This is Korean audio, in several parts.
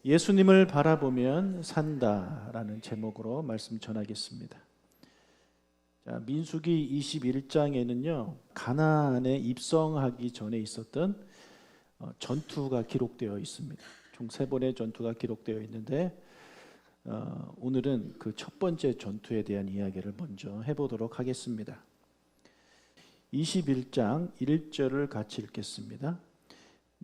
예수님을 바라보면 산다라는 제목으로 말씀 전하겠습니다. 자, 민수기 21장에는요, 가나안에 입성하기 전에 있었던 전투가 기록되어 있습니다. 총 3번의 전투가 기록되어 있는데 오늘은 그 첫 번째 전투에 대한 이야기를 먼저 해보도록 하겠습니다. 21장 1절을 같이 읽겠습니다.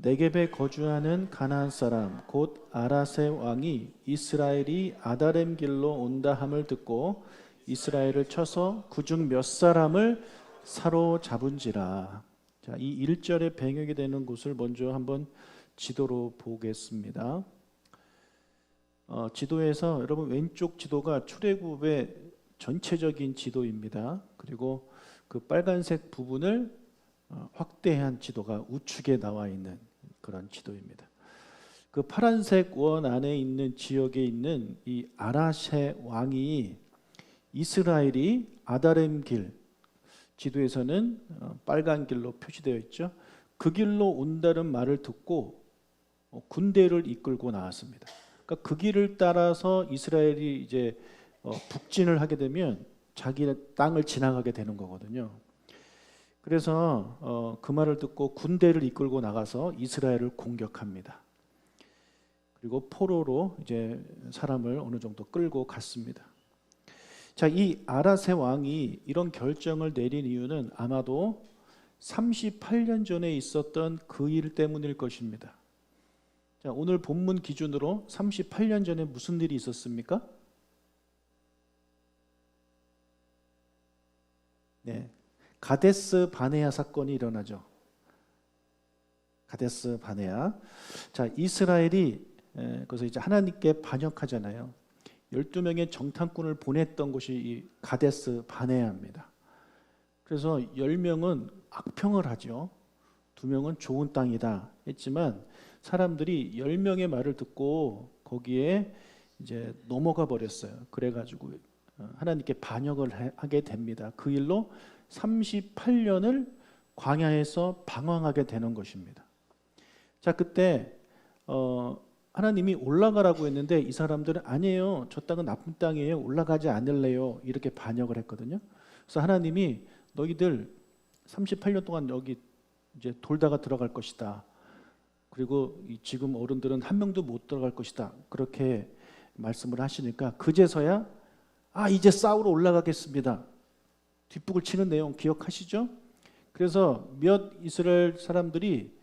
네겝에 거주하는 가나안 사람 곧 아랏의 왕이 이스라엘이 아다렘 길로 온다 함을 듣고 이스라엘을 쳐서 그중 몇 사람을 사로잡은지라. 자, 이 1절의 배경이 되는 곳을 먼저 한번 지도로 보겠습니다. 지도에서 여러분 왼쪽 지도가 출애굽의 전체적인 지도입니다. 그리고 그 빨간색 부분을 확대한 지도가 우측에 나와 있는 그런 지도입니다. 그 파란색 원 안에 있는 지역에 있는 이 아랏의 왕이 이스라엘이 아다렘 길, 지도에서는 빨간 길로 표시되어 있죠. 그 길로 온다는 말을 듣고 군대를 이끌고 나왔습니다. 그러니까 그 길을 따라서 이스라엘이 이제 북진을 하게 되면 자기 땅을 지나가게 되는 거거든요. 그래서 그 말을 듣고 군대를 이끌고 나가서 이스라엘을 공격합니다. 그리고 포로로 이제 사람을 어느 정도 끌고 갔습니다. 자, 이 아랏의 왕이 이런 결정을 내린 이유는 아마도 38년 전에 있었던 그 일 때문일 것입니다. 자, 오늘 본문 기준으로 38년 전에 무슨 일이 있었습니까? 네, 가데스 바네아 사건이 일어나죠. 가데스 바네아. 자, 이스라엘이 그래서 이제 하나님께 반역하잖아요. 12명의 정탐꾼을 보냈던 곳이 이 가데스 바네아입니다. 그래서 10명은 악평을 하죠. 2명은 좋은 땅이다 했지만 사람들이 10명의 말을 듣고 거기에 이제 넘어가 버렸어요. 그래가지고 하나님께 반역을 하게 됩니다. 그 일로 38년을 광야에서 방황하게 되는 것입니다. 자, 그때 하나님이 올라가라고 했는데 이 사람들은 아니에요, 저 땅은 나쁜 땅이에요, 올라가지 않을래요, 이렇게 반역을 했거든요. 그래서 하나님이 너희들 38년 동안 여기 이제 돌다가 들어갈 것이다. 그리고 지금 어른들은 한 명도 못 들어갈 것이다. 그렇게 말씀을 하시니까 그제서야 이제 싸우러 올라가겠습니다. 뒷북을 치는 내용 기억하시죠? 그래서 몇 이스라엘 사람들이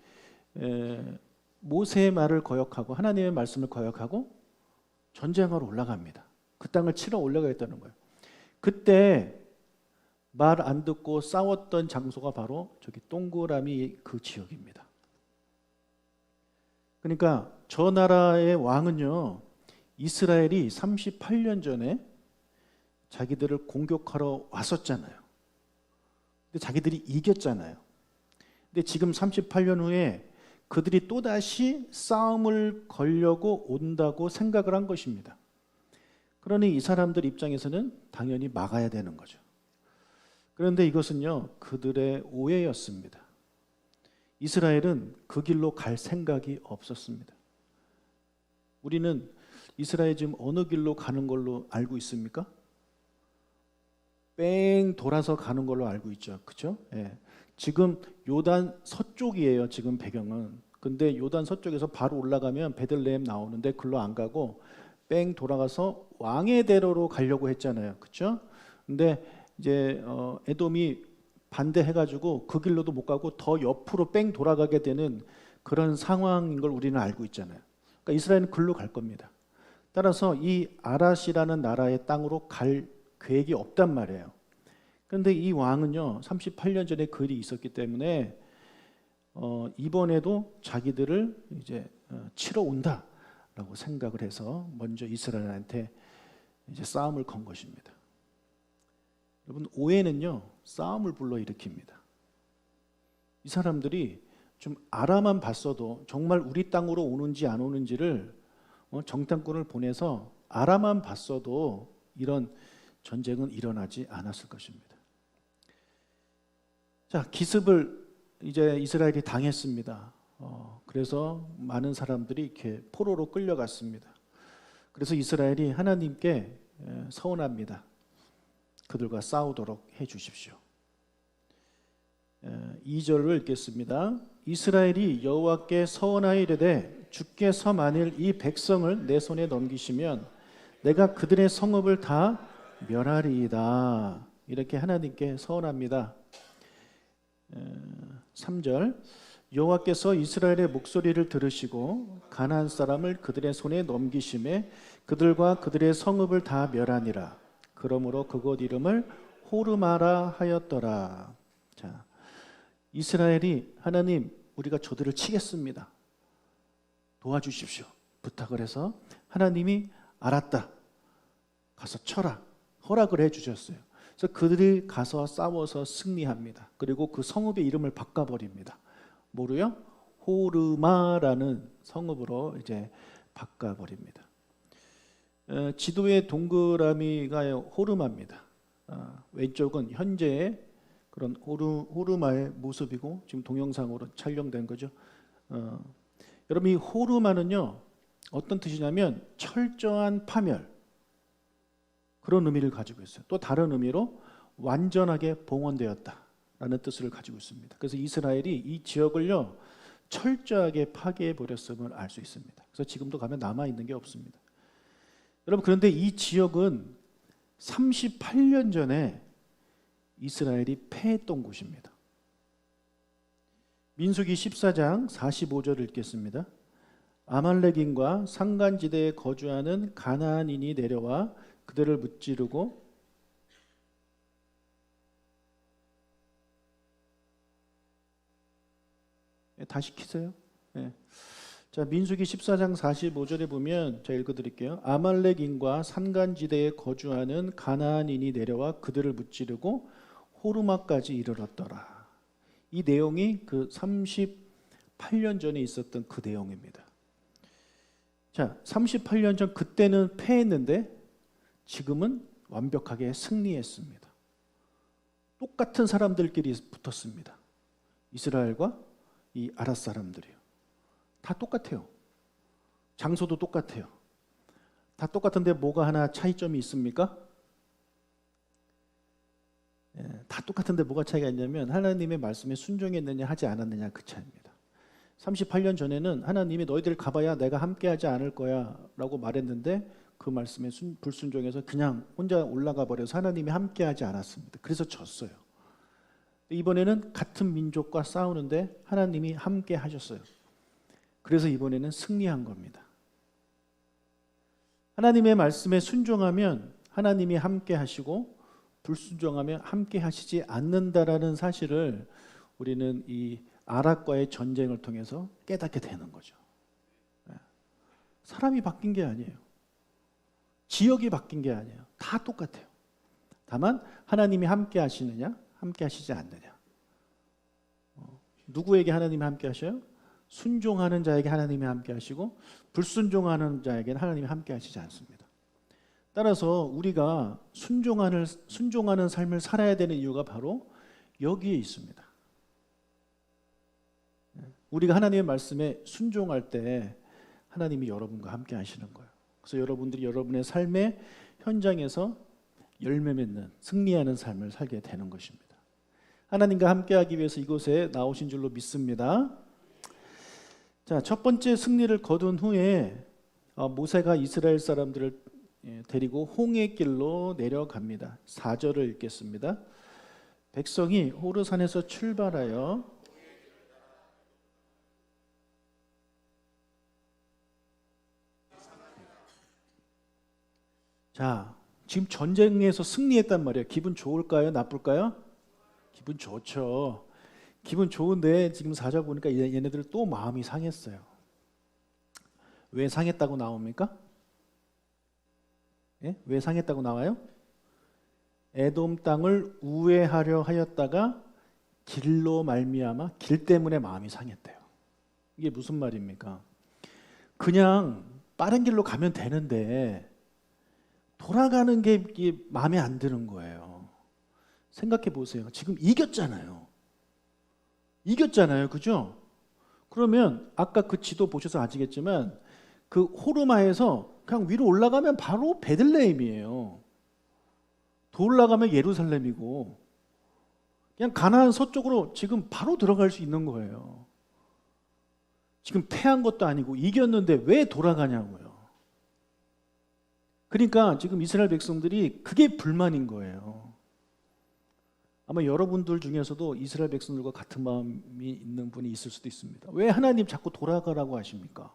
모세의 말을 거역하고 하나님의 말씀을 거역하고 전쟁하러 올라갑니다. 그 땅을 치러 올라가겠다는 거예요. 그때 말 안 듣고 싸웠던 장소가 바로 저기 동그라미 그 지역입니다. 그러니까 저 나라의 왕은요, 이스라엘이 38년 전에 자기들을 공격하러 왔었잖아요. 근데 자기들이 이겼잖아요. 근데 지금 38년 후에 그들이 또다시 싸움을 걸려고 온다고 생각을 한 것입니다. 그러니 이 사람들 입장에서는 당연히 막아야 되는 거죠. 그런데 이것은요, 그들의 오해였습니다. 이스라엘은 그 길로 갈 생각이 없었습니다. 우리는 이스라엘 지금 어느 길로 가는 걸로 알고 있습니까? 뺑 돌아서 가는 걸로 알고 있죠. 그렇죠? 예. 지금 요단 서쪽이에요. 지금 배경은. 근데 요단 서쪽에서 바로 올라가면 베들레헴 나오는데 글로 안 가고 뺑 돌아가서 왕의 대로로 가려고 했잖아요. 그렇죠? 근데 이제 에돔이 반대해가지고 그 길로도 못 가고 더 옆으로 뺑 돌아가게 되는 그런 상황인 걸 우리는 알고 있잖아요. 그러니까 이스라엘은 글로 갈 겁니다. 따라서 이 아랏이라는 나라의 땅으로 갈 계획이 없단 말이에요. 그런데 이 왕은요, 38년 전에 그 일이 있었기 때문에 이번에도 자기들을 이제 치러 온다라고 생각을 해서 먼저 이스라엘한테 이제 싸움을 건 것입니다. 여러분, 오해는요, 싸움을 불러일으킵니다. 이 사람들이 좀 알아만 봤어도 정말 우리 땅으로 오는지 안 오는지를 정탐꾼을 보내서 알아만 봤어도 이런 전쟁은 일어나지 않았을 것입니다. 자, 기습을 이제 이스라엘이 당했습니다. 그래서 많은 사람들이 이렇게 포로로 끌려갔습니다. 그래서 이스라엘이 하나님께 서원합니다. 그들과 싸우도록 해 주십시오. 2절을 읽겠습니다. 이스라엘이 여호와께 서원하여 이르되 주께서 만일 이 백성을 내 손에 넘기시면 내가 그들의 성읍을 다 멸하리이다. 이렇게 하나님께 서원합니다. 3절 여호와께서 이스라엘의 목소리를 들으시고 가나안 사람을 그들의 손에 넘기심에 그들과 그들의 성읍을 다 멸하니라. 그러므로 그곳 이름을 호르마라 하였더라. 자, 이스라엘이 하나님 우리가 저들을 치겠습니다. 도와주십시오. 부탁을 해서 하나님이 알았다. 가서 쳐라. 허락을 해주셨어요. 그래서 그들이 가서 싸워서 승리합니다. 그리고 그 성읍의 이름을 바꿔버립니다. 뭐로요? 호르마라는 성읍으로 이제 바꿔버립니다. 지도의 동그라미가 호르마입니다. 왼쪽은 현재의 그런 호르마의 모습이고 지금 동영상으로 촬영된 거죠. 여러분 이 호르마는요 어떤 뜻이냐면 철저한 파멸 그런 의미를 가지고 있어요. 또 다른 의미로 완전하게 봉헌되었다라는 뜻을 가지고 있습니다. 그래서 이스라엘이 이 지역을요 철저하게 파괴해 버렸음을 알 수 있습니다. 그래서 지금도 가면 남아 있는 게 없습니다. 여러분 그런데 이 지역은 38년 전에 이스라엘이 패했던 곳입니다. 민수기 14장 45절을 읽겠습니다. 아말렉인과 산간지대에 거주하는 가나안인이 내려와 그들을 무찌르고 다시 키세요. 네. 자, 민수기 14장 45절에 보면 제가 읽어드릴게요. 아말렉인과 산간지대에 거주하는 가나안인이 내려와 그들을 무찌르고 호르마까지 이르렀더라. 이 내용이 그 38년 전에 있었던 그 내용입니다. 자, 38년 전 그때는 패했는데 지금은 완벽하게 승리했습니다. 똑같은 사람들끼리 붙었습니다. 이스라엘과 이 아랏 사람들이요. 다 똑같아요. 장소도 똑같아요. 다 똑같은데 뭐가 하나 차이점이 있습니까? 다 똑같은데 뭐가 차이가 있냐면 하나님의 말씀에 순종했느냐 하지 않았느냐 그 차이입니다. 38년 전에는 하나님이 너희들 가봐야 내가 함께하지 않을 거야 라고 말했는데 그 말씀에 불순종해서 그냥 혼자 올라가 버려서 하나님이 함께하지 않았습니다. 그래서 졌어요. 이번에는 같은 민족과 싸우는데 하나님이 함께 하셨어요. 그래서 이번에는 승리한 겁니다. 하나님의 말씀에 순종하면 하나님이 함께 하시고 불순종하면 함께 하시지 않는다라는 사실을 우리는 이 아락과의 전쟁을 통해서 깨닫게 되는 거죠. 사람이 바뀐 게 아니에요. 지역이 바뀐 게 아니에요. 다 똑같아요. 다만 하나님이 함께 하시느냐 함께 하시지 않느냐. 누구에게 하나님이 함께 하셔요? 순종하는 자에게 하나님이 함께 하시고 불순종하는 자에게는 하나님이 함께 하시지 않습니다. 따라서 우리가 순종하는 삶을 살아야 되는 이유가 바로 여기에 있습니다. 우리가 하나님의 말씀에 순종할 때 하나님이 여러분과 함께 하시는 거예요. 그래서 여러분들이 여러분의 삶의 현장에서 열매 맺는 승리하는 삶을 살게 되는 것입니다. 하나님과 함께하기 위해서 이곳에 나오신 줄로 믿습니다. 자, 첫 번째 승리를 거둔 후에 모세가 이스라엘 사람들을 데리고 홍해길로 내려갑니다. 4절을 읽겠습니다. 백성이 호르산에서 출발하여 자, 지금 전쟁에서 승리했단 말이에요. 기분 좋을까요? 나쁠까요? 기분 좋죠. 기분 좋은데 지금 4절 보니까 얘네들 또 마음이 상했어요. 왜 상했다고 나옵니까? 예? 왜 상했다고 나와요? 에돔 땅을 우회하려 하였다가 길로 말미암아 길 때문에 마음이 상했대요. 이게 무슨 말입니까? 그냥 빠른 길로 가면 되는데 돌아가는 게 마음에 안 드는 거예요. 생각해 보세요. 지금 이겼잖아요. 그죠? 그러면 아까 그 지도 보셔서 아시겠지만 그 호르마에서 그냥 위로 올라가면 바로 베들레헴이에요. 더 올라가면 예루살렘이고 그냥 가나안 서쪽으로 지금 바로 들어갈 수 있는 거예요. 지금 패한 것도 아니고 이겼는데 왜 돌아가냐고요. 그러니까 지금 이스라엘 백성들이 그게 불만인 거예요. 아마 여러분들 중에서도 이스라엘 백성들과 같은 마음이 있는 분이 있을 수도 있습니다. 왜 하나님 자꾸 돌아가라고 하십니까?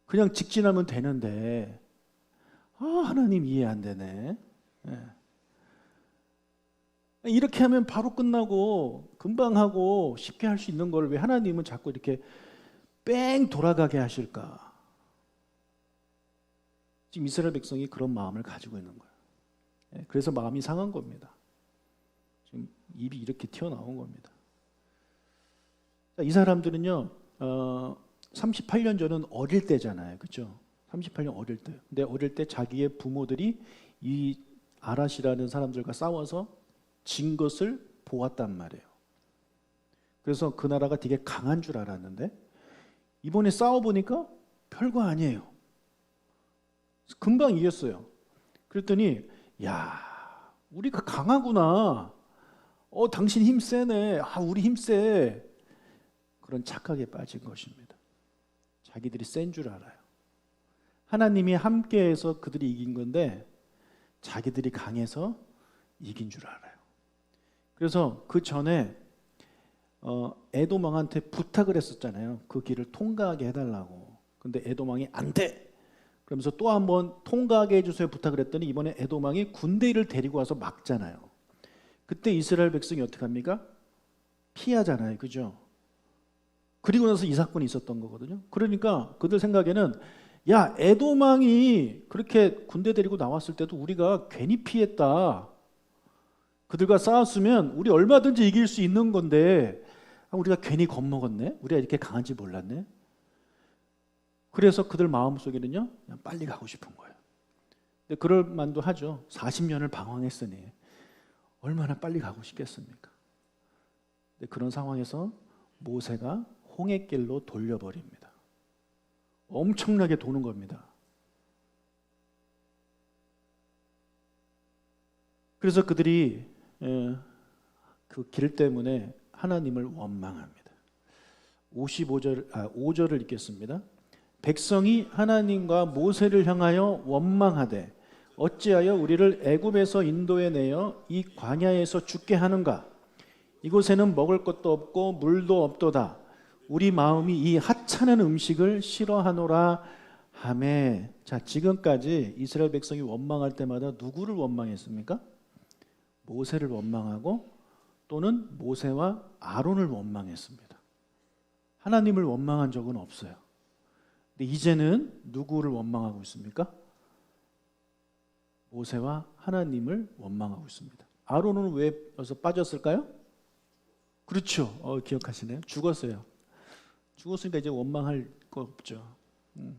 그냥 직진하면 되는데 하나님 이해 안 되네. 네. 이렇게 하면 바로 끝나고 금방 하고 쉽게 할 수 있는 걸 왜 하나님은 자꾸 이렇게 뺑 돌아가게 하실까? 지금 이스라엘 백성이 그런 마음을 가지고 있는 거예요. 그래서 마음이 상한 겁니다. 지금 입이 이렇게 튀어나온 겁니다. 이 사람들은요 38년 전은 어릴 때잖아요. 그렇죠? 38년 어릴 때. 근데 어릴 때 자기의 부모들이 이 아랏이라는 사람들과 싸워서 진 것을 보았단 말이에요. 그래서 그 나라가 되게 강한 줄 알았는데 이번에 싸워보니까 별거 아니에요. 금방 이겼어요. 그랬더니 야 우리가 강하구나. 당신 힘 세네. 우리 힘 세. 그런 착각에 빠진 것입니다. 자기들이 센 줄 알아요. 하나님이 함께해서 그들이 이긴 건데 자기들이 강해서 이긴 줄 알아요. 그래서 그 전에 에돔 왕한테 부탁을 했었잖아요. 그 길을 통과하게 해달라고. 근데 에돔 왕이 안 돼. 그러면서 또 한번 통과하게 해주세요 부탁을 했더니 이번에 에돔 왕이 군대를 데리고 와서 막잖아요. 그때 이스라엘 백성이 어떻게 합니까? 피하잖아요. 그죠? 그리고 나서 이 사건이 있었던 거거든요. 그러니까 그들 생각에는 야 에돔 왕이 그렇게 군대 데리고 나왔을 때도 우리가 괜히 피했다. 그들과 싸웠으면 우리 얼마든지 이길 수 있는 건데 우리가 괜히 겁먹었네. 우리가 이렇게 강한지 몰랐네. 그래서 그들 마음속에는요 그냥 빨리 가고 싶은 거예요. 근데 그럴 만도 하죠. 40년을 방황했으니 얼마나 빨리 가고 싶겠습니까? 근데 그런 상황에서 모세가 홍해길로 돌려버립니다. 엄청나게 도는 겁니다. 그래서 그들이 그 길 때문에 하나님을 원망합니다. 5절을 읽겠습니다. 백성이 하나님과 모세를 향하여 원망하되 어찌하여 우리를 애굽에서 인도해 내어 이 광야에서 죽게 하는가? 이곳에는 먹을 것도 없고 물도 없도다. 우리 마음이 이 하찮은 음식을 싫어하노라 하매. 자, 지금까지 이스라엘 백성이 원망할 때마다 누구를 원망했습니까? 모세를 원망하고 또는 모세와 아론을 원망했습니다. 하나님을 원망한 적은 없어요. 근데 이제는 누구를 원망하고 있습니까? 모세와 하나님을 원망하고 있습니다. 아론은 왜 여기서 빠졌을까요? 그렇죠. 기억하시네요. 죽었어요. 죽었으니까 이제 원망할 거 없죠. 근데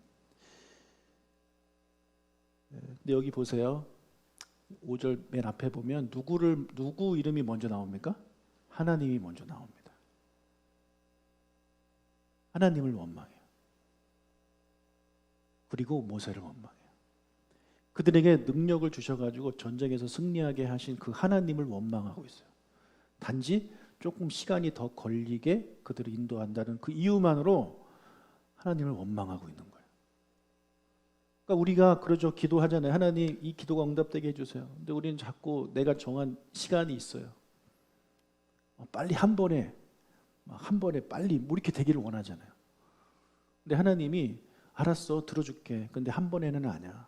여기 보세요. 5절 맨 앞에 보면 누구 이름이 먼저 나옵니까? 하나님이 먼저 나옵니다. 하나님을 원망해요. 그리고 모세를 원망해요. 그들에게 능력을 주셔가지고 전쟁에서 승리하게 하신 그 하나님을 원망하고 있어요. 단지 조금 시간이 더 걸리게 그들을 인도한다는 그 이유만으로 하나님을 원망하고 있는 거예요. 그러니까 우리가 그러죠. 기도하잖아요. 하나님 이 기도가 응답되게 해주세요. 근데 우리는 자꾸 내가 정한 시간이 있어요. 빨리 한 번에 빨리 뭐 이렇게 되기를 원하잖아요. 근데 하나님이 알았어 들어줄게. 근데 한 번에는 아니야.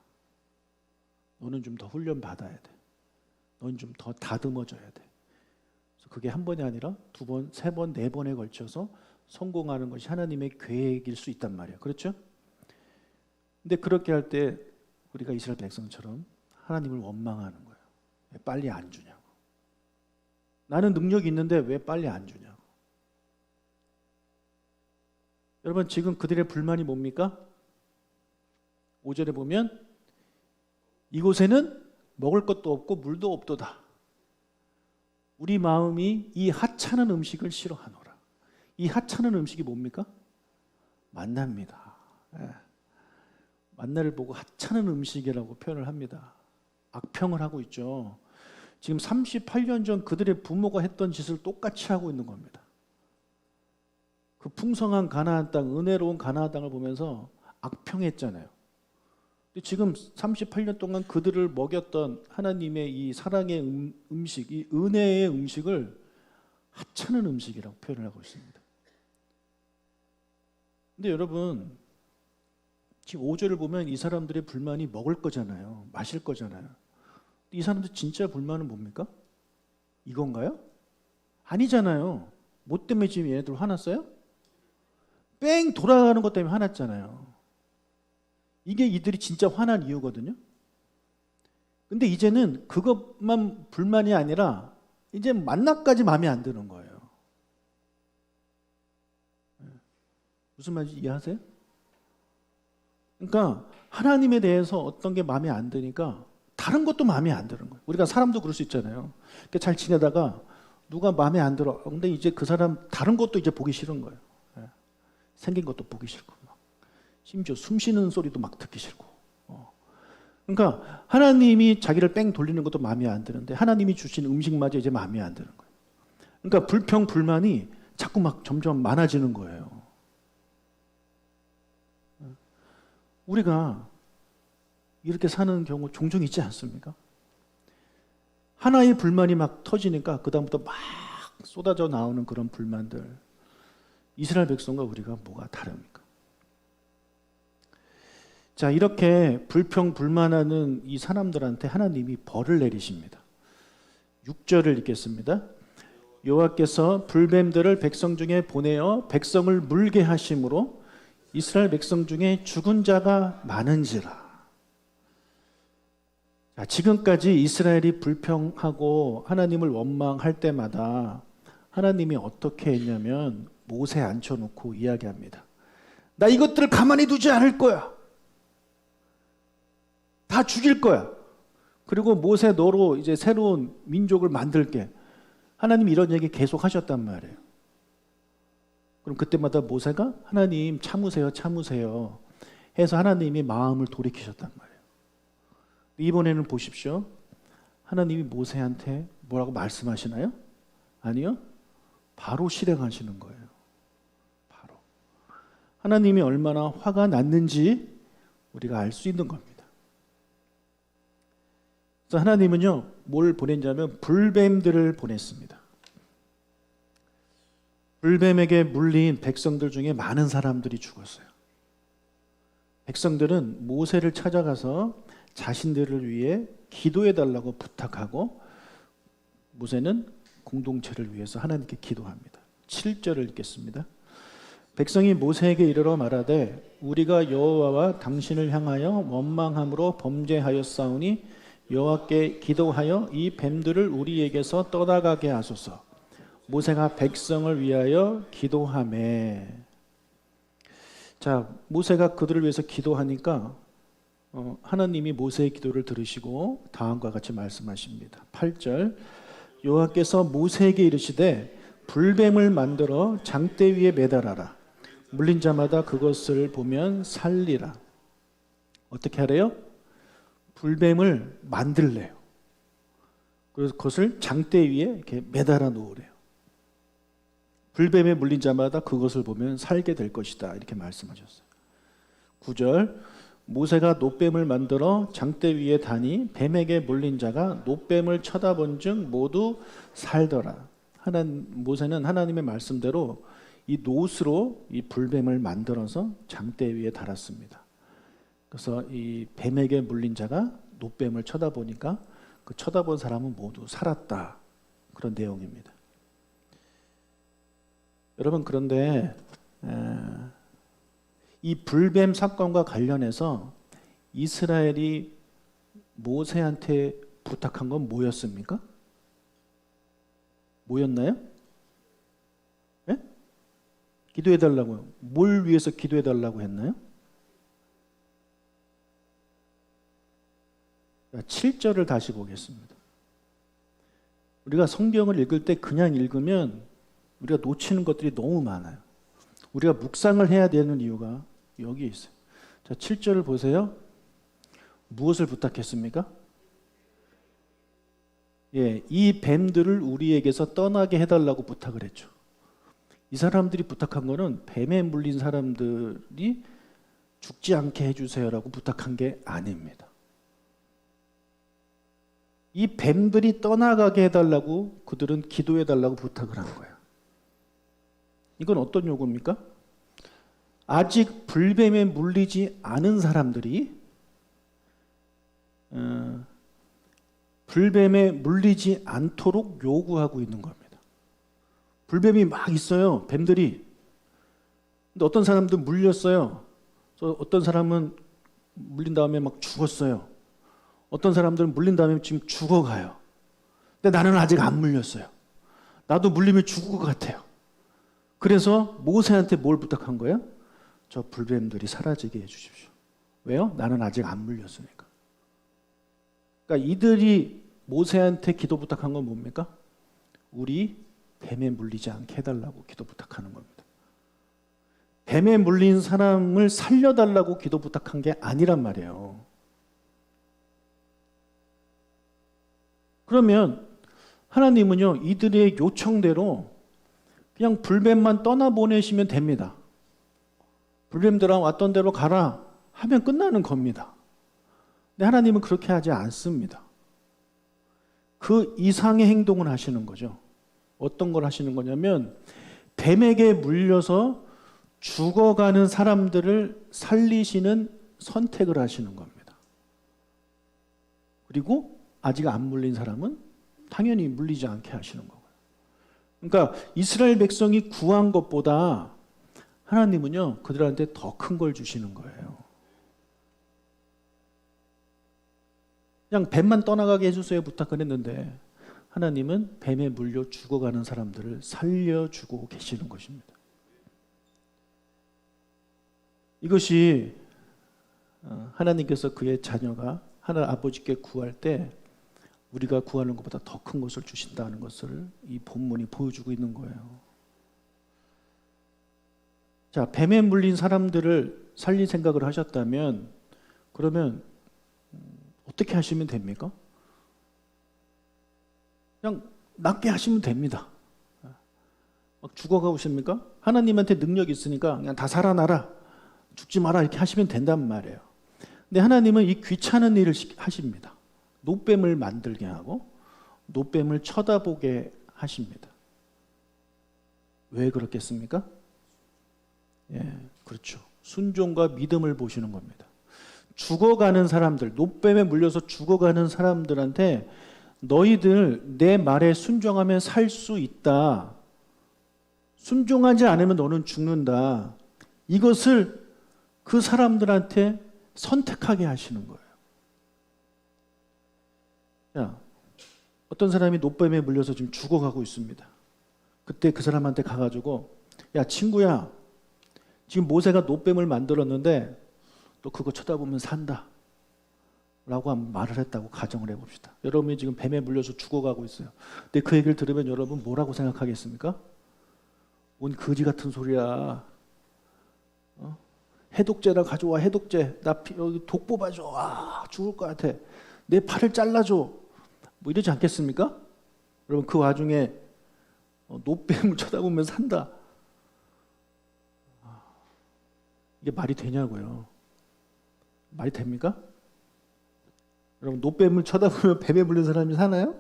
너는 좀 더 훈련 받아야 돼. 너는 좀 더 다듬어져야 돼. 그래서 그게 한 번이 아니라 두 번, 세 번, 네 번에 걸쳐서 성공하는 것이 하나님의 계획일 수 있단 말이에요. 그렇죠? 근데 그렇게 할 때 우리가 이스라엘 백성처럼 하나님을 원망하는 거예요. 왜 빨리 안 주냐고. 나는 능력이 있는데 왜 빨리 안 주냐고. 여러분 지금 그들의 불만이 뭡니까? 5절에 보면 이곳에는 먹을 것도 없고 물도 없도다. 우리 마음이 이 하찮은 음식을 싫어하노라. 이 하찮은 음식이 뭡니까? 만나입니다. 예. 만나를 보고 하찮은 음식이라고 표현을 합니다. 악평을 하고 있죠. 지금 38년 전 그들의 부모가 했던 짓을 똑같이 하고 있는 겁니다. 그 풍성한 가나안 땅, 은혜로운 가나안 땅을 보면서 악평했잖아요. 근데 지금 38년 동안 그들을 먹였던 하나님의 이 사랑의 음식, 이 은혜의 음식을 하찮은 음식이라고 표현을 하고 있습니다. 근데 여러분, 지금 5절을 보면 이 사람들의 불만이 먹을 거잖아요. 마실 거잖아요. 이 사람들 진짜 불만은 뭡니까? 이건가요? 아니잖아요. 뭐 때문에 지금 얘네들 화났어요? 뺑 돌아가는 것 때문에 화났잖아요. 이게 이들이 진짜 화난 이유거든요. 근데 이제는 그것만 불만이 아니라 이제 만나까지 마음에 안 드는 거예요. 무슨 말인지 이해하세요? 그러니까 하나님에 대해서 어떤 게 마음에 안 드니까 다른 것도 마음에 안 드는 거예요. 우리가 사람도 그럴 수 있잖아요. 잘 지내다가 누가 마음에 안 들어. 근데 이제 그 사람 다른 것도 이제 보기 싫은 거예요. 생긴 것도 보기 싫고, 심지어 숨 쉬는 소리도 막 듣기 싫고. 그러니까 하나님이 자기를 뺑 돌리는 것도 마음에 안 드는데 하나님이 주신 음식마저 이제 마음에 안 드는 거예요. 그러니까 불평, 불만이 자꾸 막 점점 많아지는 거예요. 우리가 이렇게 사는 경우 종종 있지 않습니까? 하나의 불만이 막 터지니까 그다음부터 막 쏟아져 나오는 그런 불만들. 이스라엘 백성과 우리가 뭐가 다릅니까? 자, 이렇게 불평, 불만하는 이 사람들한테 하나님이 벌을 내리십니다. 6절을 읽겠습니다. 여호와께서 불뱀들을 백성 중에 보내어 백성을 물게 하심으로 이스라엘 백성 중에 죽은 자가 많은지라. 자, 지금까지 이스라엘이 불평하고 하나님을 원망할 때마다 하나님이 어떻게 했냐면 모세 앉혀놓고 이야기합니다. 나 이것들을 가만히 두지 않을 거야. 다 죽일 거야. 그리고 모세 너로 이제 새로운 민족을 만들게. 하나님이 이런 얘기 계속 하셨단 말이에요. 그럼 그때마다 모세가 하나님 참으세요, 참으세요 해서 하나님이 마음을 돌이키셨단 말이에요. 이번에는 보십시오. 하나님이 모세한테 뭐라고 말씀하시나요? 아니요. 바로 실행하시는 거예요. 바로. 하나님이 얼마나 화가 났는지 우리가 알 수 있는 겁니다. 그래서 하나님은요, 뭘 보냈냐면 불뱀들을 보냈습니다. 불뱀에게 물린 백성들 중에 많은 사람들이 죽었어요. 백성들은 모세를 찾아가서 자신들을 위해 기도해 달라고 부탁하고 모세는 공동체를 위해서 하나님께 기도합니다. 7절을 읽겠습니다. 백성이 모세에게 이르러 말하되 우리가 여호와와 당신을 향하여 원망함으로 범죄하였사오니 여호와께 기도하여 이 뱀들을 우리에게서 떠나가게 하소서. 모세가 백성을 위하여 기도하매. 자, 모세가 그들을 위해서 기도하니까 하나님이 모세의 기도를 들으시고 다음과 같이 말씀하십니다. 8절 여호와께서 모세에게 이르시되 불뱀을 만들어 장대 위에 매달아라. 물린 자마다 그것을 보면 살리라. 어떻게 하래요? 불뱀을 만들래요. 그래서 그것을 장대 위에 이렇게 매달아 놓으래요. 불뱀에 물린 자마다 그것을 보면 살게 될 것이다. 이렇게 말씀하셨어요. 9절 모세가 놋뱀을 만들어 장대 위에 다니 뱀에게 물린 자가 놋뱀을 쳐다본 즉 모두 살더라. 모세는 하나님의 말씀대로 이 놋으로 이 불뱀을 만들어서 장대 위에 달았습니다. 그래서 이 뱀에게 물린 자가 놋뱀을 쳐다보니까 그 쳐다본 사람은 모두 살았다. 그런 내용입니다. 여러분, 그런데 이 불뱀 사건과 관련해서 이스라엘이 모세한테 부탁한 건 뭐였습니까? 뭐였나요? 네? 기도해달라고요. 뭘 위해서 기도해달라고 했나요? 7절을 다시 보겠습니다. 우리가 성경을 읽을 때 그냥 읽으면 우리가 놓치는 것들이 너무 많아요. 우리가 묵상을 해야 되는 이유가 여기에 있어요. 자, 7절을 보세요. 무엇을 부탁했습니까? 예, 이 뱀들을 우리에게서 떠나게 해달라고 부탁을 했죠. 이 사람들이 부탁한 거는 뱀에 물린 사람들이 죽지 않게 해주세요라고 부탁한 게 아닙니다. 이 뱀들이 떠나가게 해달라고 그들은 기도해달라고 부탁을 한 거예요. 이건 어떤 요구입니까? 아직 불뱀에 물리지 않은 사람들이 불뱀에 물리지 않도록 요구하고 있는 겁니다. 불뱀이 막 있어요. 뱀들이. 근데 어떤 사람들은 물렸어요. 어떤 사람은 물린 다음에 막 죽었어요. 어떤 사람들은 물린 다음에 지금 죽어가요. 근데 나는 아직 안 물렸어요. 나도 물리면 죽을 것 같아요. 그래서 모세한테 뭘 부탁한 거예요? 저 불뱀들이 사라지게 해주십시오. 왜요? 나는 아직 안 물렸으니까. 그러니까 이들이 모세한테 기도 부탁한 건 뭡니까? 우리 뱀에 물리지 않게 해달라고 기도 부탁하는 겁니다. 뱀에 물린 사람을 살려달라고 기도 부탁한 게 아니란 말이에요. 그러면 하나님은요, 이들의 요청대로 그냥 불뱀만 떠나보내시면 됩니다. 불뱀들아 왔던 대로 가라 하면 끝나는 겁니다. 근데 하나님은 그렇게 하지 않습니다. 그 이상의 행동을 하시는 거죠. 어떤 걸 하시는 거냐면 뱀에게 물려서 죽어가는 사람들을 살리시는 선택을 하시는 겁니다. 그리고 아직 안 물린 사람은 당연히 물리지 않게 하시는 거고요. 그러니까 이스라엘 백성이 구한 것보다 하나님은요, 그들한테 더 큰 걸 주시는 거예요. 그냥 뱀만 떠나가게 해주세요 부탁을 했는데 하나님은 뱀에 물려 죽어가는 사람들을 살려주고 계시는 것입니다. 이것이 하나님께서 그의 자녀가 하나님 아버지께 구할 때 우리가 구하는 것보다 더 큰 것을 주신다는 것을 이 본문이 보여주고 있는 거예요. 자, 뱀에 물린 사람들을 살릴 생각을 하셨다면 그러면 어떻게 하시면 됩니까? 그냥 낫게 하시면 됩니다. 막 죽어가고 있습니까? 하나님한테 능력이 있으니까 그냥 다 살아나라, 죽지 마라 이렇게 하시면 된단 말이에요. 근데 하나님은 이 귀찮은 일을 하십니다. 노뱀을 만들게 하고 노뱀을 쳐다보게 하십니다. 왜 그렇겠습니까? 예, 그렇죠. 순종과 믿음을 보시는 겁니다. 죽어가는 사람들, 노뱀에 물려서 죽어가는 사람들한테 너희들 내 말에 순종하면 살 수 있다. 순종하지 않으면 너는 죽는다. 이것을 그 사람들한테 선택하게 하시는 거예요. 자, 어떤 사람이 노뱀에 물려서 지금 죽어가고 있습니다. 그때 그 사람한테 가가지고 야 친구야, 지금 모세가 노뱀을 만들었는데 너 그거 쳐다보면 산다 라고 한번 말을 했다고 가정을 해봅시다. 여러분이 지금 뱀에 물려서 죽어가고 있어요. 근데 그 얘기를 들으면 여러분 뭐라고 생각하겠습니까? 뭔 거지 같은 소리야. 해독제나 가져와. 해독제. 나 여기 독 뽑아줘. 아, 죽을 것 같아. 내 팔을 잘라줘. 뭐 이러지 않겠습니까? 여러분 그 와중에 노뱀을 쳐다보면 산다. 이게 말이 되냐고요. 말이 됩니까? 여러분 노뱀을 쳐다보면 뱀에 물린 사람이 사나요?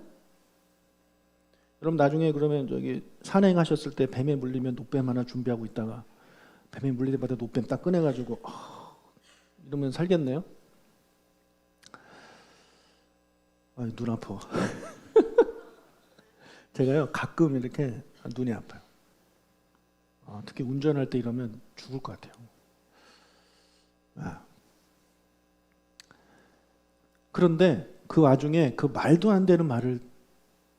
여러분 나중에 그러면 저기 산행하셨을 때 뱀에 물리면 노뱀 하나 준비하고 있다가 뱀에 물릴 때마다 노뱀 딱 꺼내가지고 이러면 살겠네요? 아유, 눈 아파. 제가요 가끔 이렇게 눈이 아파요. 특히 운전할 때 이러면 죽을 것 같아요. 그런데 그 와중에 그 말도 안 되는 말을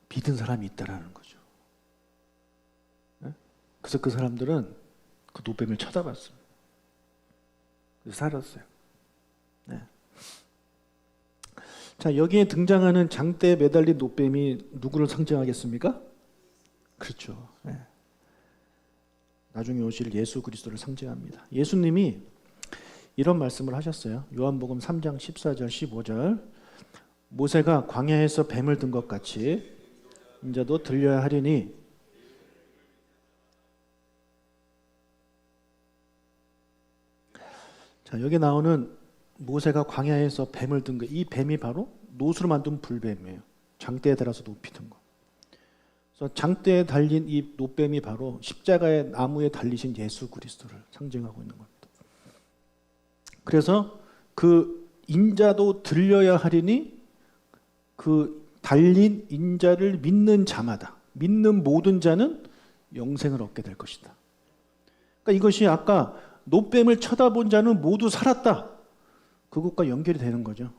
믿은 사람이 있다라는 거죠. 그래서 그 사람들은 그 노뱀을 쳐다봤습니다. 그래서 살았어요. 네. 자, 여기에 등장하는 장대에 매달린 노뱀이 누구를 상징하겠습니까? 그렇죠. 네. 나중에 오실 예수 그리스도를 상징합니다. 예수님이 이런 말씀을 하셨어요. 요한복음 3장 14절 15절. 모세가 광야에서 뱀을 든 것 같이 인자도 들려야 하리니 자, 여기 나오는 모세가 광야에서 뱀을 든 거, 이 뱀이 바로 노수로 만든 불뱀이에요. 장대에 달아서 높이 든 거. 그래서 장대에 달린 이 노뱀이 바로 십자가의 나무에 달리신 예수 그리스도를 상징하고 있는 겁니다. 그래서 그 인자도 들려야 하리니 그 달린 인자를 믿는 자마다, 믿는 모든 자는 영생을 얻게 될 것이다. 그러니까 이것이 아까 노뱀을 쳐다본 자는 모두 살았다, 그것과 연결이 되는 거죠.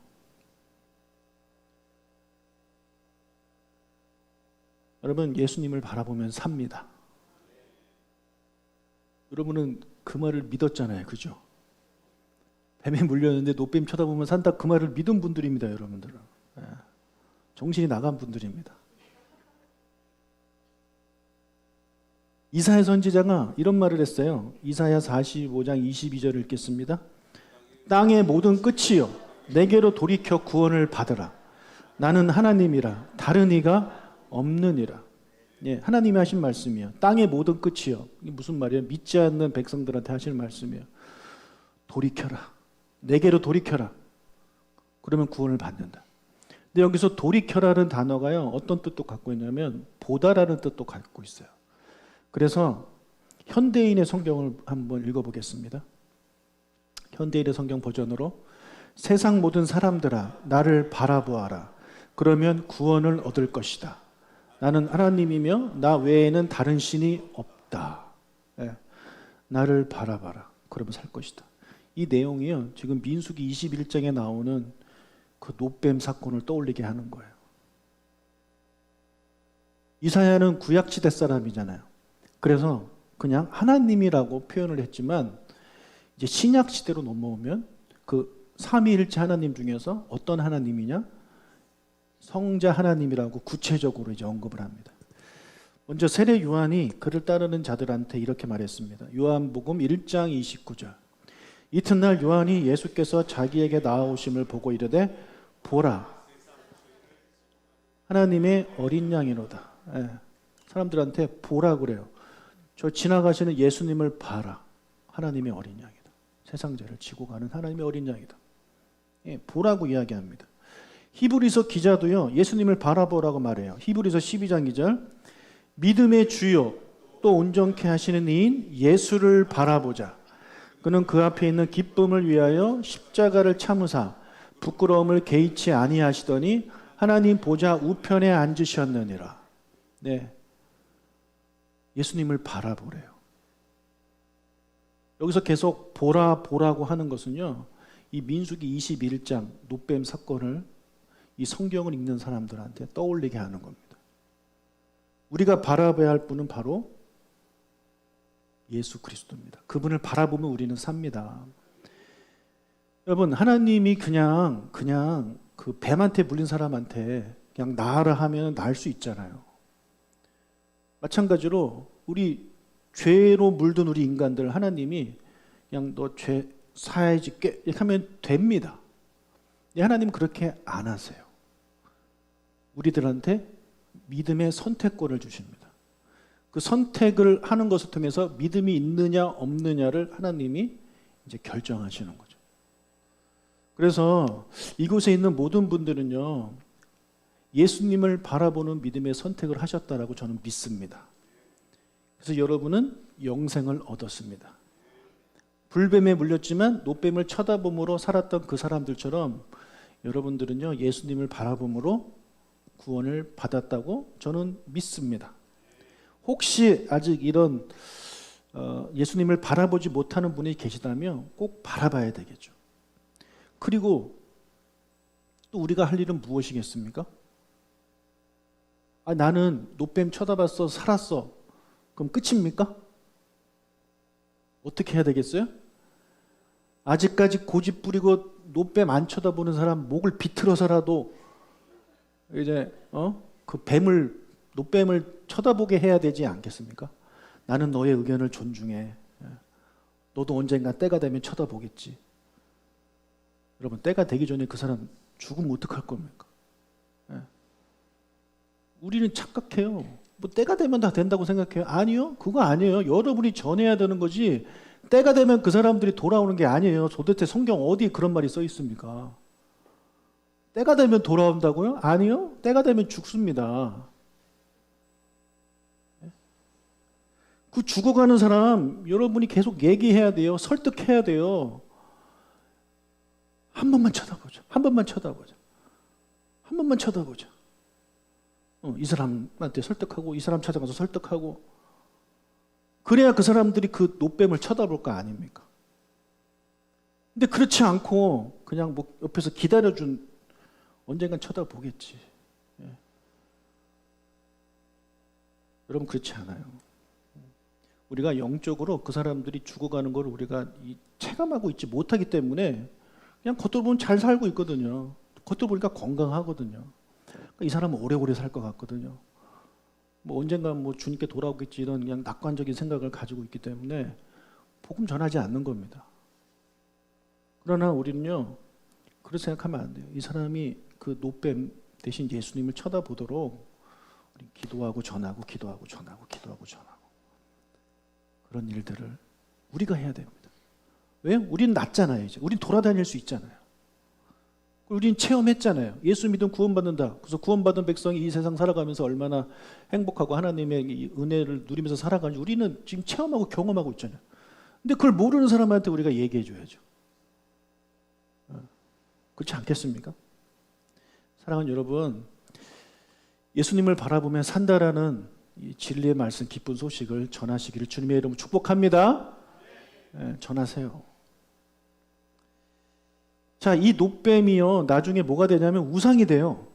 여러분, 예수님을 바라보면 삽니다. 여러분은 그 말을 믿었잖아요, 그죠? 뱀에 물렸는데 노뱀 쳐다보면 산다, 그 말을 믿은 분들입니다, 여러분들은. 정신이 나간 분들입니다. 이사야 선지자가 이런 말을 했어요. 이사야 45장 22절을 읽겠습니다. 땅의 모든 끝이요, 내게로 돌이켜 구원을 받으라. 나는 하나님이라 다른 이가 없느니라. 예, 하나님이 하신 말씀이에요. 땅의 모든 끝이요. 이게 무슨 말이에요? 믿지 않는 백성들한테 하시는 말씀이에요. 돌이켜라. 내게로 돌이켜라. 그러면 구원을 받는다. 근데 여기서 돌이켜라는 단어가요, 어떤 뜻도 갖고 있냐면 보다라는 뜻도 갖고 있어요. 그래서 현대인의 성경을 한번 읽어보겠습니다. 현대인의 성경 버전으로 세상 모든 사람들아 나를 바라보아라. 그러면 구원을 얻을 것이다. 나는 하나님이며 나 외에는 다른 신이 없다. 예. 나를 바라봐라. 그러면 살 것이다. 이 내용이요, 지금 민수기 21장에 나오는 그 노뱀 사건을 떠올리게 하는 거예요. 이사야는 구약시대 사람이잖아요. 그래서 그냥 하나님이라고 표현을 했지만 이제 신약시대로 넘어오면 그 삼위일체 하나님 중에서 어떤 하나님이냐? 성자 하나님이라고 구체적으로 이제 언급을 합니다. 먼저 세례 요한이 그를 따르는 자들한테 이렇게 말했습니다. 요한복음 1장 29절. 이튿날 요한이 예수께서 자기에게 나아오심을 보고 이르되 보라, 하나님의 어린 양이로다. 예. 사람들한테 보라 그래요. 저 지나가시는 예수님을 봐라. 하나님의 어린 양이다. 세상 죄를 지고 가는 하나님의 어린 양이다. 예, 보라고 이야기합니다. 히브리서 기자도요, 예수님을 바라보라고 말해요. 히브리서 12장 2절. 믿음의 주요 또 온전케 하시는 이인 예수를 바라보자. 그는 그 앞에 있는 기쁨을 위하여 십자가를 참으사 부끄러움을 개의치 아니하시더니 하나님 보좌 우편에 앉으셨느니라. 네, 예수님을 바라보래요. 여기서 계속 보라 보라고 하는 것은요, 이 민수기 21장 노뱀 사건을 이 성경을 읽는 사람들한테 떠올리게 하는 겁니다. 우리가 바라봐야 할 분은 바로 예수 그리스도입니다. 그분을 바라보면 우리는 삽니다. 여러분, 하나님이 그냥 그 뱀한테 물린 사람한테 그냥 나으라 하면 나을 수 있잖아요. 마찬가지로 우리 죄로 물든 우리 인간들 하나님이 그냥 너 죄 사야지 이렇게 하면 됩니다. 하나님 그렇게 안 하세요. 우리들한테 믿음의 선택권을 주십니다. 그 선택을 하는 것을 통해서 믿음이 있느냐 없느냐를 하나님이 이제 결정하시는 거죠. 그래서 이곳에 있는 모든 분들은요, 예수님을 바라보는 믿음의 선택을 하셨다라고 저는 믿습니다. 그래서 여러분은 영생을 얻었습니다. 불뱀에 물렸지만 노뱀을 쳐다봄으로 살았던 그 사람들처럼 여러분들은요, 예수님을 바라봄으로 구원을 받았다고 저는 믿습니다. 혹시 아직 이런 예수님을 바라보지 못하는 분이 계시다면 꼭 바라봐야 되겠죠. 그리고 또 우리가 할 일은 무엇이겠습니까? 나는 노뱀 쳐다봤어, 살았어. 그럼 끝입니까? 어떻게 해야 되겠어요? 아직까지 고집 부리고 노뱀 안 쳐다보는 사람 목을 비틀어서라도 이제 그 노뱀을 쳐다보게 해야 되지 않겠습니까? 나는 너의 의견을 존중해. 너도 언젠가 때가 되면 쳐다보겠지. 여러분, 때가 되기 전에 그 사람 죽으면 어떡할 겁니까? 우리는 착각해요. 뭐 때가 되면 다 된다고 생각해요. 아니요, 그거 아니에요. 여러분이 전해야 되는 거지. 때가 되면 그 사람들이 돌아오는 게 아니에요. 도대체 성경 어디에 그런 말이 써 있습니까? 때가 되면 돌아온다고요? 아니요, 때가 되면 죽습니다. 그 죽어가는 사람 여러분이 계속 얘기해야 돼요. 설득해야 돼요. 한 번만 쳐다보자. 한 번만 쳐다보자. 한 번만 쳐다보자. 이 사람한테 설득하고 이 사람 찾아가서 설득하고 그래야 그 사람들이 그 노뱀을 쳐다볼 거 아닙니까? 근데 그렇지 않고 그냥 뭐 옆에서 기다려준 언젠간 쳐다보겠지. 여러분, 그렇지 않아요. 우리가 영적으로 그 사람들이 죽어가는 걸 우리가 체감하고 있지 못하기 때문에 그냥 겉으로 보면 잘 살고 있거든요. 겉으로 보니까 건강하거든요. 이 사람은 오래오래 살 것 같거든요. 뭐 언젠가 뭐 주님께 돌아오겠지 이런 그냥 낙관적인 생각을 가지고 있기 때문에 복음 전하지 않는 겁니다. 그러나 우리는요, 그렇게 생각하면 안 돼요. 이 사람이 그 노뱀 대신 예수님을 쳐다보도록 우리 기도하고 전하고 기도하고 전하고 기도하고 전하고 그런 일들을 우리가 해야 됩니다. 왜? 우리는 낫잖아요. 이제 우린 돌아다닐 수 있잖아요. 우린 체험했잖아요. 예수 믿으면 구원받는다. 그래서 구원받은 백성이 이 세상 살아가면서 얼마나 행복하고 하나님의 이 은혜를 누리면서 살아가는지 우리는 지금 체험하고 경험하고 있잖아요. 근데 그걸 모르는 사람한테 우리가 얘기해 줘야죠. 그렇지 않겠습니까? 사랑하는 여러분, 예수님을 바라보며 산다라는 이 진리의 말씀, 기쁜 소식을 전하시기를 주님의 이름으로 축복합니다. 전하세요. 자, 이 노뱀이요, 나중에 뭐가 되냐면 우상이 돼요.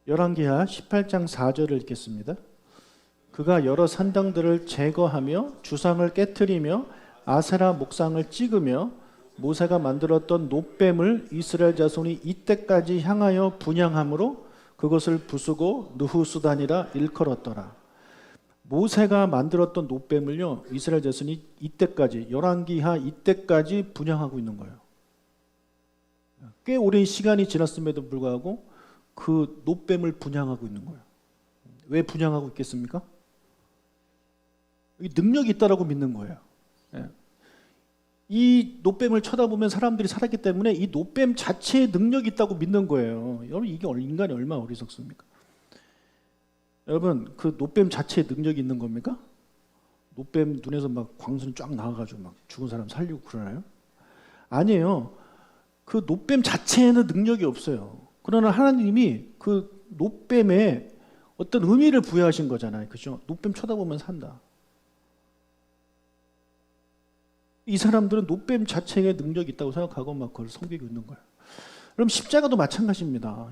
열왕기하 18장 4절을 읽겠습니다. 그가 여러 산당들을 제거하며 주상을 깨트리며 아세라 목상을 찍으며 모세가 만들었던 노뱀을 이스라엘 자손이 이때까지 향하여 분향함으로 그것을 부수고 느후수단이라 일컬었더라. 모세가 만들었던 노뱀을요, 이스라엘 자손이 이때까지, 열왕기하 이때까지 분향하고 있는 거예요. 꽤 오랜 시간이 지났음에도 불구하고 그 노뱀을 분향하고 있는 거예요. 왜 분향하고 있겠습니까? 능력이 있다라고 믿는 거예요. 이 노뱀을 쳐다보면 사람들이 살았기 때문에 이 노뱀 자체에 능력이 있다고 믿는 거예요. 여러분, 이게 인간이 얼마나 어리석습니까? 여러분, 그 노뱀 자체에 능력이 있는 겁니까? 노뱀 눈에서 막 광선이 쫙 나와가지고 막 죽은 사람 살리고 그러나요? 아니에요. 그 노뱀 자체에는 능력이 없어요. 그러나 하나님이 그 노뱀에 어떤 의미를 부여하신 거잖아요. 그죠? 노뱀 쳐다보면 산다. 이 사람들은 노뱀 자체에 능력이 있다고 생각하고 막 그걸 섬기고 있는 거예요. 그럼 십자가도 마찬가지입니다.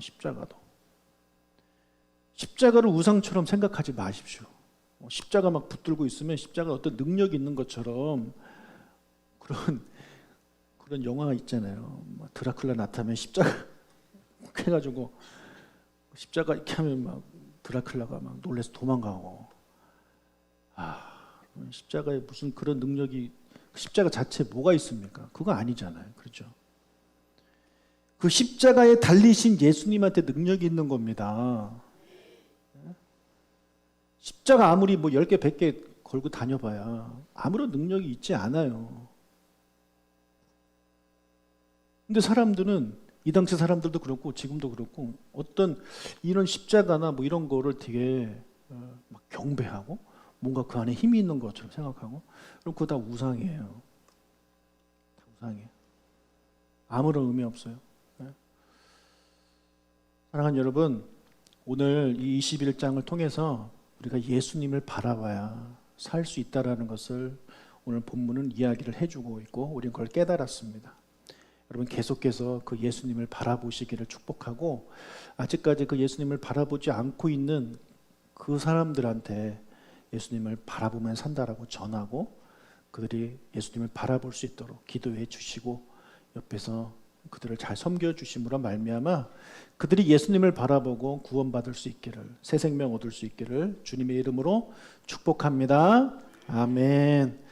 십자가를 우상처럼 생각하지 마십시오. 십자가 막 붙들고 있으면 십자가 어떤 능력이 있는 것처럼 그런 영화가 있잖아요. 드라큘라 나타나면 십자가 해가지고 십자가 이렇게 하면 막 드라큘라가 막 놀라서 도망가고. 십자가에 무슨 그런 능력이, 십자가 자체에 뭐가 있습니까? 그거 아니잖아요. 그렇죠? 그 십자가에 달리신 예수님한테 능력이 있는 겁니다. 십자가 아무리 뭐 10개, 100개 걸고 다녀봐야 아무런 능력이 있지 않아요. 근데 사람들은, 이 당시 사람들도 그렇고 지금도 그렇고 어떤 이런 십자가나 뭐 이런 거를 되게 막 경배하고 뭔가 그 안에 힘이 있는 것처럼 생각하고, 그럼 그거 다 우상이에요. 다 우상이에요. 아무런 의미 없어요. 사랑하는 여러분, 오늘 이 21장을 통해서 우리가 예수님을 바라봐야 살 수 있다라는 것을 오늘 본문은 이야기를 해주고 있고 우리는 그걸 깨달았습니다. 여러분, 계속해서 그 예수님을 바라보시기를 축복하고, 아직까지 그 예수님을 바라보지 않고 있는 그 사람들한테 예수님을 바라보면 산다라고 전하고 그들이 예수님을 바라볼 수 있도록 기도해 주시고 옆에서 그들을 잘 섬겨 주심으로 말미암아 그들이 예수님을 바라보고 구원받을 수 있기를, 새 생명 얻을 수 있기를 주님의 이름으로 축복합니다. 아멘.